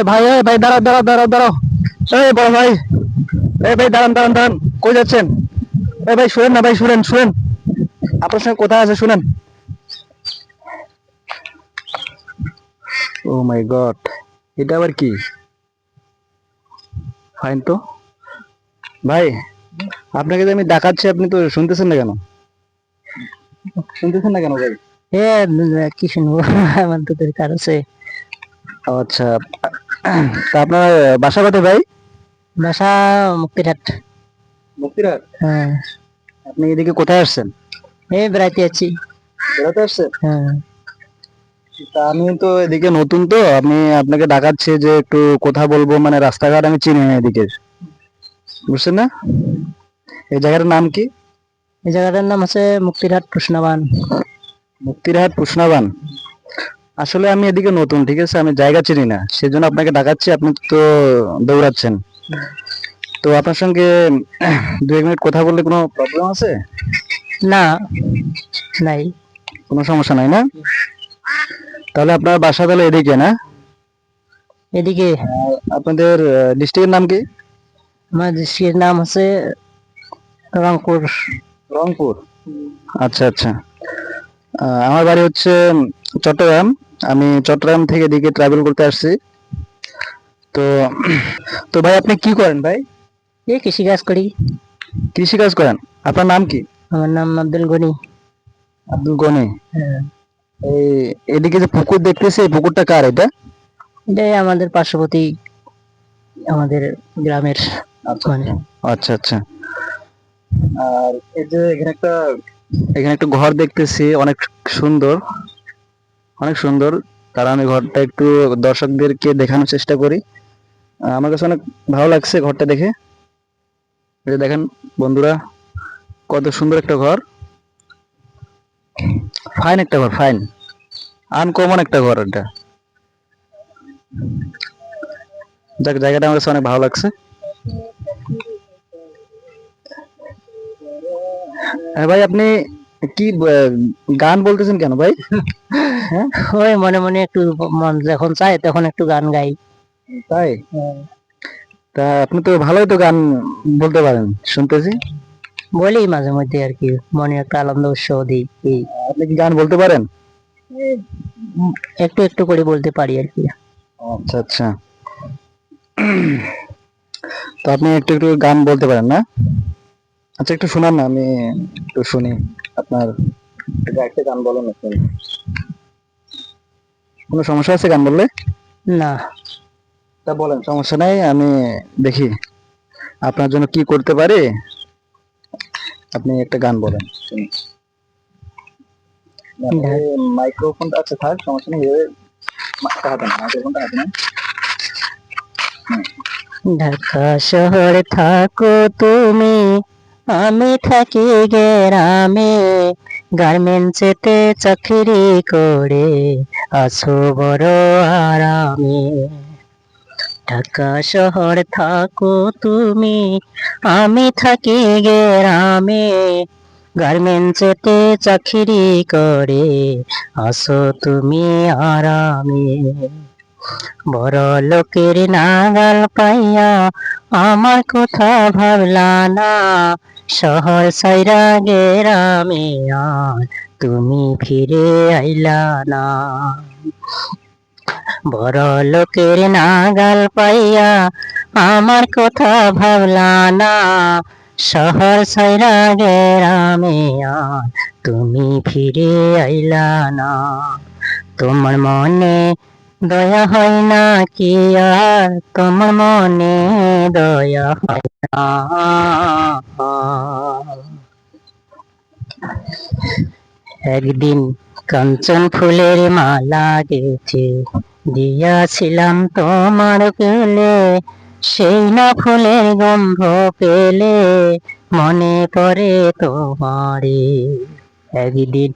ভাই, ভাই, দাঁড়াও, দাঁড়াও, দাঁড়াও, দাঁড়াও। বড় ভাই, ভাই, দাঁড়ান, দাঁড়ান, দাঁড়ান। কই যাচ্ছেন? ভাই, শুনেন না, ভাই, শুনেন, শুনেন। আপনার সঙ্গে কথা আছে, শুনেন। ও মাই গড, এটা আবার কি? ফাইন তো। ভাই, আপনাকে যে আমি ডাকাচ্ছি, আপনি তো শুনতেছেন না কেন? শুনতেছেন না কেন ভাই? এ কি শুনবো? আমার তো দরকার আছে। ও আচ্ছা। তা আপনার বাসা কোথায় ভাই? বাসা মুক্তিরহাট। মুক্তিরহাট। হ্যাঁ। আপনি এদিকে কোথায় আসছেন? এই বেড়াইতে আছি। বেড়াতে আসছেন? হ্যাঁ। তা আমি তো এদিকে নতুন, তো আমি আপনাকে ডাকাচ্ছি যে একটু কথা বলবো, মানে রাস্তাঘাট আমি চিনি না এদিকে, বুঝছেন না? এই জায়গাটার নাম কি? এই জায়গাটার নাম আছে মুক্তিরহাট কৃষ্ণবান। মুক্তিরহাট পুষনাবান। আসলে আমি এদিকে নতুন, ঠিক আছে, আমি জায়গা চিনি না, সেজন্য আপনাকে ডাকাচ্ছি। আপনি তো দৌড়াচ্ছেন, তো আপনার সঙ্গে 2 মিনিট কথা বললে কোনো প্রবলেম আছে? না, নাই। কোনো সমস্যা নাই না? তাহলে আপনার বাসা তাহলে এদিকে না? এদিকে আপনাদের ডিস্ট্রিক্টের নাম কি? আমার ডিস্ট্রিক্টের নাম আছে রংপুর। রংপুর। আচ্ছা, আচ্ছা। আমার বাড়ি হচ্ছে চট্টগ্রাম। আমি চট্টগ্রাম থেকে এদিকে ট্রাভেল করতে আসছি। তো তো ভাই, আপনি কি করেন ভাই? এই কৃষি কাজ করি। কৃষি কাজ করেন? আপনার নাম কি? আমার নাম আব্দুল গনি। আব্দুল গনি। হ্যাঁ। এই এদিকে যে পুকুর দেখতেছি, এই পুকুরটা কার এটা? এটাই আমাদের পার্শ্ববর্তী, আমাদের গ্রামের। মানে আচ্ছা, আচ্ছা। আর এই যে এখানে একটা ঘর দেখতেছি, অনেক সুন্দর, অনেক সুন্দর। তারা আমি ঘরটা একটু দর্শকদেরকে দেখানোর চেষ্টা করি। আমার কাছে অনেক ভালো লাগছে ঘরটা দেখে। এই যে দেখেন বন্ধুরা, কত সুন্দর একটা ঘর। ফাইন একটা ঘর, ফাইন, আনকমন একটা ঘর এটা। যাক, জায়গাটা আমার কাছে অনেক ভালো লাগছে। হ্যাঁ ভাই, আপনি কি গান বলতেছেন কেন ভাই? হ্যাঁ, ওই মনে মনে একটু মন যখন চায় তখন একটু গান গাই। তাই? তা আপনি তো ভালোই তো গান বলতে পারেন শুনতেছি। বলি মাঝে মধ্যে আর কি, মনে একটা আনন্দ উৎসাহ দিই এই। আপনি কি গান বলতে পারেন? একটু একটু করে বলতে পারি আর কি। আচ্ছা, আচ্ছা। তো আপনি একটু একটু গান বলতে পারেন না? আচ্ছা, একটু শোনান না, আমি একটু শুনি আপনার। একটা গান বলেন না, শুনি। কোনো সমস্যা আছে গান বললে? না। তা বলেন, সমস্যা নাই, আমি দেখি আপনার জন্য কি করতে পারি। আপনি একটা গান বলেন, শুনি। মাইক্রোফোনটা আচ্ছা থাক, সমস্যা নেই। মাইক্রোফোনটা হাতে নেন। ঢাকা শহর থাকো তুমি, আমি থাকি গ্রামে, গার্মেন্টসেতে চাকরি করে আছো বড় আরামে। ঢাকা শহর থাকো তুমি, আমি থাকি গ্রামে, গার্মেন্টসেতে চাকরি করে আছো তুমি আরামে। বড় লোকের নাগাল পাইয়া আমার কথা ভাবলা না, শহর সাইরা গেরামে আর তুমি ফিরে আইলা না। বড় লোকের নাগাল পাইয়া আমার কথা ভাবলা না, শহর সাইরা গেরামে আর তুমি ফিরে আইলা না। তোমার মনে দয়া হয় না কি আর, তোমার মনে দয়া হয় না। একদিন কাঞ্চন ফুলের মালা গেথে দিয়াছিলাম তোমার গলে, সেই না ফুলের গন্ধ পেলে মনে পড়ে তোমারে। একদিন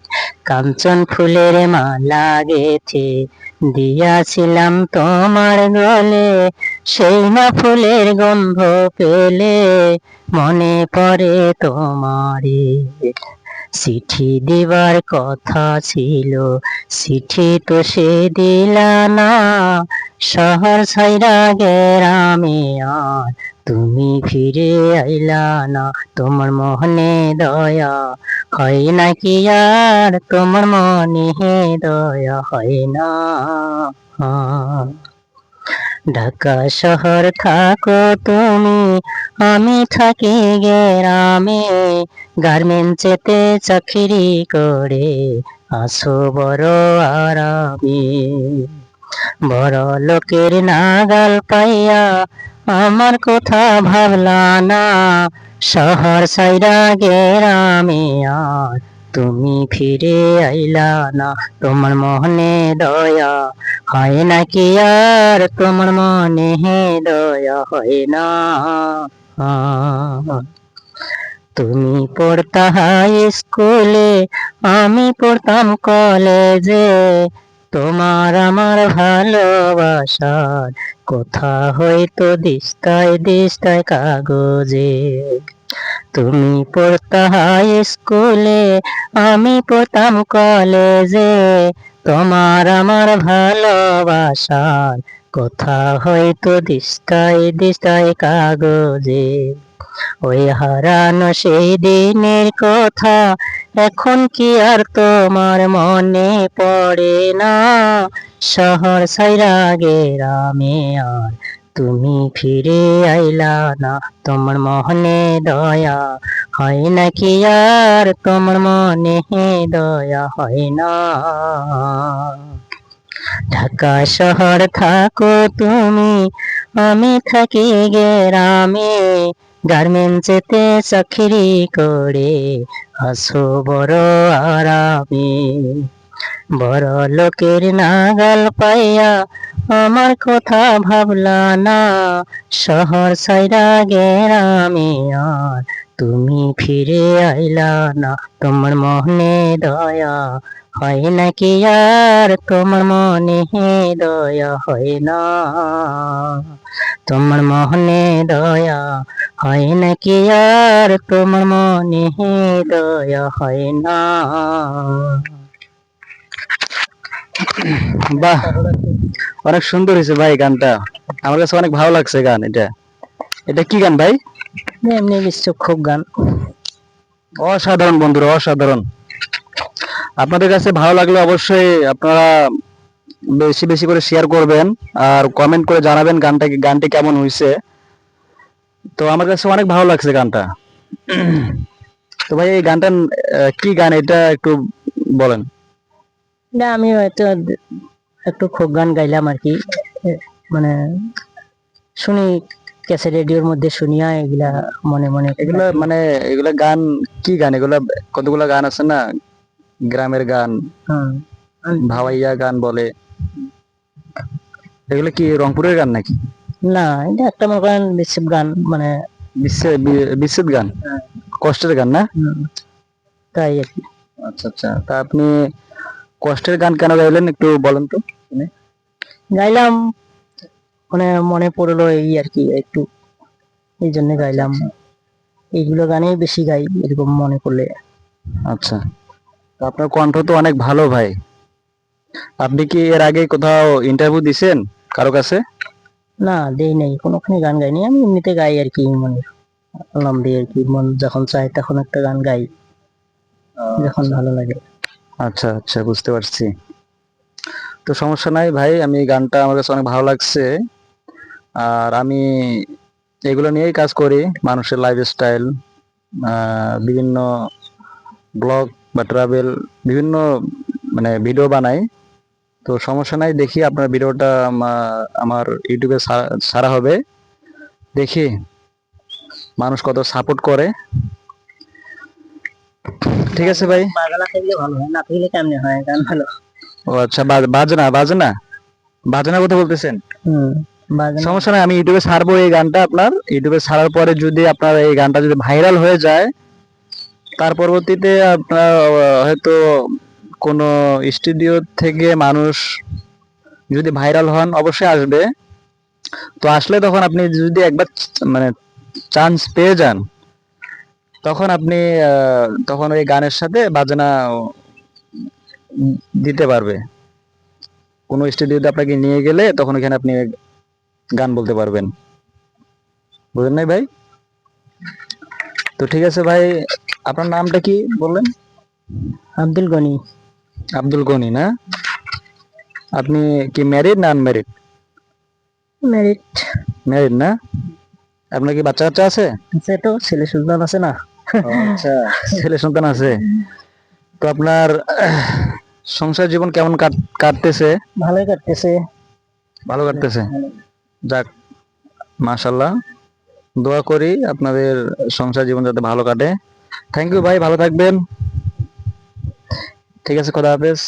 কাঞ্চন ফুলের মালা গেথে দিয়াছিলাম তোমার গলে, সেই না ফুলের গন্ধ পেলে মনে পড়ে তোমারে। চিঠি দিবার কথা ছিল, চিঠি তো সে দিলা না। শহর ছাইরা গ্রামে আর তুমি ফিরে আইলা না। তোমার মনে দয়া হয় নাকি আর, তোমার মনে দয়া হয় না। ঢাকা শহর থাকো তুমি, আমি থাকি গ্রামে। গার্মেন্টসেতে চাকরি করে আছো বড় আরামে। বড় লোকের নাগাল পাইয়া আমার কথা ভাবলা না। শহর ছাইরা গ্রামে আর তুমি ফিরে আইলা না। তোমার মনে দয়া হয় নাকি আর, তোমার মনে দয়া হয় না। তুমি পড়তা হাই স্কুলে, আমি পড়তাম কলেজে। তোমার আমার ভালোবাসার কথা হয়তো দিস্তায় দিস্তায় কাগজে। তুমি পড়তা হাই স্কুলে, আমি পড়তাম কলেজে। তোমার আমার ভালোবাসার কথা হয়তো দিস্তায় দিস্তায় কাগজে। ওই হারানো সেই দিনের কথা এখন কি আর তোমার মনে পড়ে না। শহর ছাইরা গ্রামে আর তুমি ফিরে আইলা না। তোমার মনে দয়া হয় নাকি আর, তোমার মনে দয়া হয় না। ঢাকা শহর থাকো তুমি, আমি থাকি গ্রামে। গার্মেন্টসেতে চাকরি করে আছো বড় আরামে। বড় লোকের নাগাল পাইয়া আমার কথা ভাবলা না। শহর ছাইরা গ্রামে আর তুমি ফিরে আইলা না। তোমার মনে দয়া হয় নাকি আর, তোমার মনে দয়া হয় না। তোমার মনে দয়া হয় নাকি আর, তোমার মনে দয়া হয় না। বাহ, অনেক সুন্দর হয়েছে ভাই গানটা। আমার কাছে অনেক ভালো লাগছে গান। এটা এটা কি গান ভাই? এমনি বিশ্বক্ষোভ গান। অসাধারণ বন্ধুরা, অসাধারণ। আপনাদের কাছে ভালো লাগলে অবশ্যই আপনারা বেশি বেশি করে শেয়ার করবেন আর কমেন্ট করে জানাবেন গানটি কেমন হয়েছে। তো আমার কাছে অনেক ভালো লাগছে গানটা। তো ভাই এই গানটা কি গান এটা একটু বলেন। না আমি হয়তো একটু খোক গান গাইলাম আর কি। মানে শুনি, ক্যাসে রেডিওর মধ্যে শুনিয়া এগুলা মনে মনে। এগুলা মানে এগুলা গান কি গান এগুলা? কতগুলা গান আছে না, গ্রামের গান, ভাওয়াইয়া গান বলে। এগুলো কি রংপুরের গান নাকি? না, এটা একটা মনে করেন বিচ্ছেদ গান, মানে বিচ্ছেদ গান, কষ্টের গান না? তাই আর কি। আচ্ছা আচ্ছা, তা আপনি কষ্টের গান কেন গাইলেন একটু বলেন তো শুনি। গাইলাম, মানে মনে পড়লো এই আর কি, একটু এই জন্য গাইলাম। এইগুলো গানেই বেশি গাই এরকম মনে করলে। আচ্ছা, তো আপনার কণ্ঠ তো অনেক ভালো ভাই। আপনি কি এর আগে কোথাও ইন্টারভিউ দিছেন কারো কাছে? না, দেই নাই, কোনোখানে গান গাইনি। আমি এমনিতে গাই আর কি, মানে আল্লাহ দিয়ে আর কি, মন যখন চায় তখন একটা গান গাই, যখন ভালো লাগে। আচ্ছা আচ্ছা, বুঝতে পারছি। তো সমস্যা নাই ভাই, আমি গানটা আমার কাছে অনেক ভালো লাগছে। আর আমি এগুলো নিয়েই কাজ করি, মানুষের লাইফস্টাইল, বিভিন্ন ব্লগ বা ট্রাভেল, বিভিন্ন মানে ভিডিও বানাই। তো সমস্যা নাই, দেখি আপনার ভিডিওটা আমার ইউটিউবে ছাড়া হবে, দেখি মানুষ কত সাপোর্ট করে। ঠিক আছে ভাই। বাজানা থাকলে ভালো হয়, না থাকলে কেমনে হয় গান ভালো। ও আচ্ছা, বাজনা বাজনা বাজনার কথা বলতেছেন? বাজানা সমস্যা নাই, আমি ইউটিউবে ছাড়বো এই গানটা। আপনার ইউটিউবে ছাড়ার পরে যদি আপনার এই গানটা যদি ভাইরাল হয়ে যায়, তার পরবর্তীতে আপনার হয়তো কোনো স্টুডিও থেকে মানুষ যদি ভাইরাল হন অবশ্যই আসবে। তো আসলে তখন আপনি যদি একবার মানে চান্স পেয়ে যান, তখন আপনি তখন ওই গানের সাথে বাজনা দিতে পারবে। কোনো স্টুডিওতে আপনাকে নিয়ে গেলে তখন ওখানে আপনি গান বলতে পারবেন। বুঝলেন নাই ভাই? তো ঠিক আছে ভাই, আপনার নামটা কি বললেন? আব্দুল গনি। আব্দুল গনি না? আপনি কি ম্যারিড না আনম্যারিড? ম্যারিড। ম্যারিড না? আপনার কি বাচ্চা কাচ্চা আছে? আছে তো, ছেলে সন্তান আছে না? আচ্ছা, ছেলে সন্তান আছে। তো আপনার সংসার জীবন কেমন কাটতেছে? ভালোই কাটতেছে। ভালো কাটতেছে? যাক, মাশাল্লাহ। দোয়া করি আপনাদের সংসার জীবন যাতে ভালো কাটে। থ্যাংক ইউ ভাই, ভালো থাকবেন। ঠিক আছে, খোদা হাফেজ।